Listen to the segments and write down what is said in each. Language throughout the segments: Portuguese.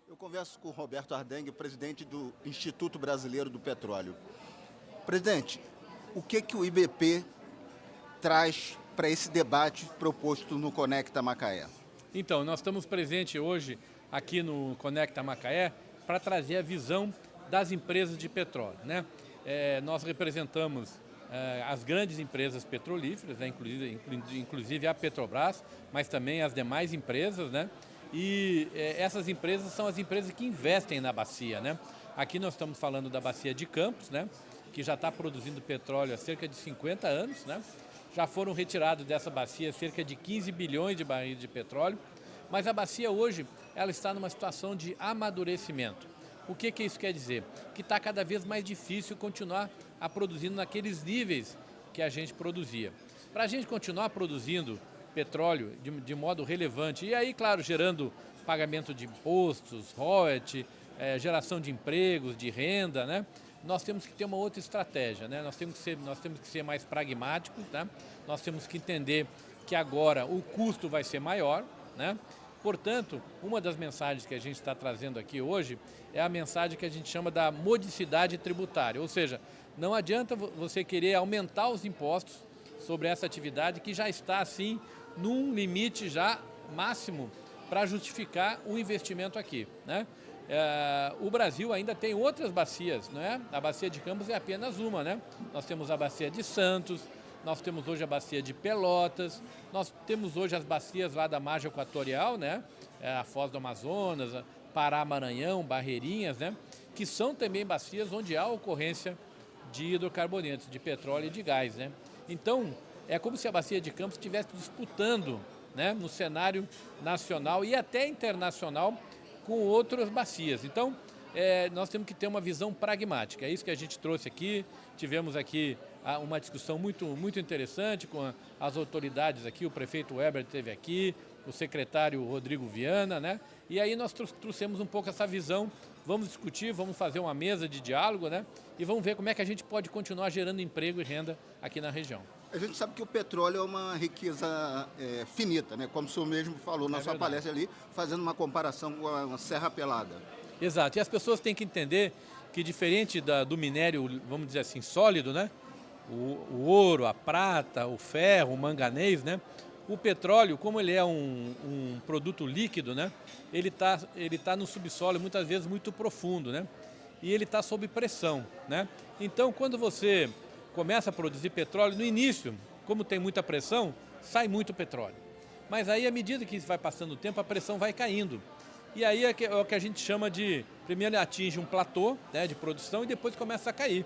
Eu converso com o Roberto Ardengue, presidente do Instituto Brasileiro do Petróleo. Presidente, o que o IBP traz para esse debate proposto no Conecta Macaé? Então, nós estamos presentes hoje aqui no Conecta Macaé para trazer a visão das empresas de petróleo, né? Nós representamos as grandes empresas petrolíferas, né? Inclusive a Petrobras, mas também as demais empresas, né? E essas empresas são as empresas que investem na bacia, né? Aqui nós estamos falando da bacia de Campos, né? Que já está produzindo petróleo há cerca de 50 anos, né? Já foram retirados dessa bacia cerca de 15 bilhões de barris de petróleo, mas a bacia hoje ela está numa situação de amadurecimento. O que isso quer dizer? Que está cada vez mais difícil continuar a produzindo naqueles níveis que a gente produzia. Para a gente continuar produzindo petróleo de modo relevante, e aí, claro, gerando pagamento de impostos, royalties, geração de empregos, de renda, né? Nós temos que ter uma outra estratégia, né? Nós temos que ser mais pragmáticos, né? Nós temos que entender que agora o custo vai ser maior, né? Portanto, uma das mensagens que a gente está trazendo aqui hoje é a mensagem que a gente chama da modicidade tributária, ou seja, não adianta você querer aumentar os impostos sobre essa atividade que já está assim num limite já máximo para justificar o investimento aqui, né? O Brasil ainda tem outras bacias, não é? A bacia de Campos é apenas uma, né? Nós temos a bacia de Santos, nós temos hoje a bacia de Pelotas, nós temos hoje as bacias lá da margem equatorial, né? A Foz do Amazonas, Pará, Maranhão, Barreirinhas, né? Que são também bacias onde há ocorrência de hidrocarbonetos, de petróleo e de gás, né? Então, é como se a bacia de Campos estivesse disputando, né? No cenário nacional e até internacional com outras bacias. Então, nós temos que ter uma visão pragmática. É isso que a gente trouxe aqui. Tivemos aqui uma discussão muito interessante com as autoridades aqui. O prefeito Weber esteve aqui, o secretário Rodrigo Viana, né? E aí nós trouxemos um pouco essa visão. Vamos discutir, vamos fazer uma mesa de diálogo, né? E vamos ver como é que a gente pode continuar gerando emprego e renda aqui na região. A gente sabe que o petróleo é uma riqueza finita, né? Como o senhor mesmo falou na sua palestra ali, fazendo uma comparação com a Serra Pelada. Exato, e as pessoas têm que entender que diferente do minério, vamos dizer assim, sólido, né? O ouro, a prata, o ferro, o manganês, né? O petróleo, como ele é um produto líquido, né? Ele tá no subsolo, muitas vezes muito profundo, né? E ele está sob pressão, né? Então, quando você começa a produzir petróleo, no início, como tem muita pressão, sai muito petróleo. Mas aí, à medida que vai passando o tempo, a pressão vai caindo. E aí é o que a gente chama de, primeiro atinge um platô, né, de produção e depois começa a cair.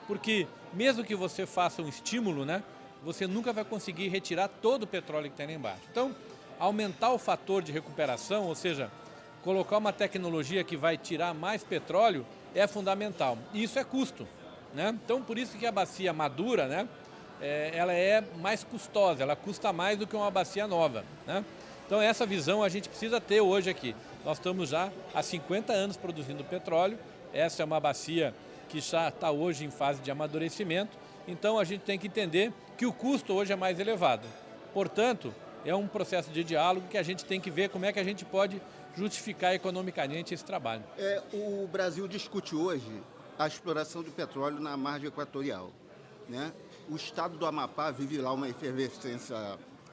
Porque mesmo que você faça um estímulo, né, você nunca vai conseguir retirar todo o petróleo que tem lá embaixo. Então, aumentar o fator de recuperação, ou seja, colocar uma tecnologia que vai tirar mais petróleo é fundamental. E isso é custo, né? Então, por isso que a bacia madura, né, ela é mais custosa, ela custa mais do que uma bacia nova, né? Então, essa visão a gente precisa ter hoje aqui. Nós estamos já há 50 anos produzindo petróleo, essa é uma bacia que já está hoje em fase de amadurecimento, então a gente tem que entender que o custo hoje é mais elevado. Portanto, é um processo de diálogo que a gente tem que ver como é que a gente pode justificar economicamente esse trabalho. O Brasil discute hoje a exploração de petróleo na margem equatorial, né? O estado do Amapá vive lá uma efervescência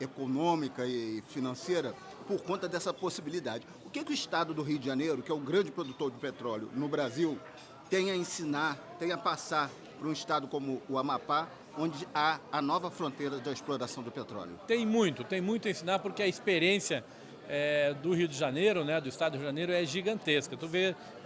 econômica e financeira por conta dessa possibilidade. O que o estado do Rio de Janeiro, que é o grande produtor de petróleo no Brasil, tem a ensinar, tem a passar para um estado como o Amapá, onde há a nova fronteira da exploração do petróleo? Tem muito a ensinar, porque a experiência do Rio de Janeiro, né, do estado do Rio de Janeiro, é gigantesca.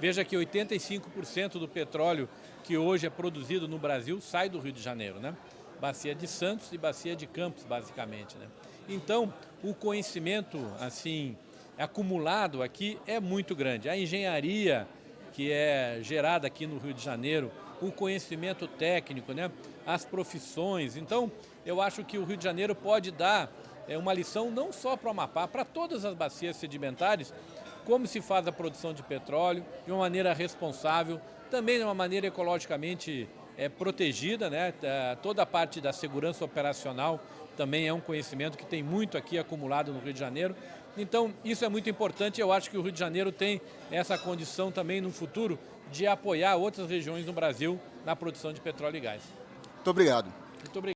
Veja que 85% do petróleo que hoje é produzido no Brasil sai do Rio de Janeiro, né? Bacia de Santos e bacia de Campos, basicamente, né? Então, o conhecimento assim acumulado aqui é muito grande. A engenharia que é gerada aqui no Rio de Janeiro, o conhecimento técnico, né? As profissões. Então, eu acho que o Rio de Janeiro pode dar uma lição não só para o Amapá, para todas as bacias sedimentares, como se faz a produção de petróleo de uma maneira responsável, também de uma maneira ecologicamente protegida, né? Toda a parte da segurança operacional também é um conhecimento que tem muito aqui acumulado no Rio de Janeiro. Então, isso é muito importante. Eu acho que o Rio de Janeiro tem essa condição também no futuro de apoiar outras regiões no Brasil na produção de petróleo e gás. Muito obrigado. Muito obrigado.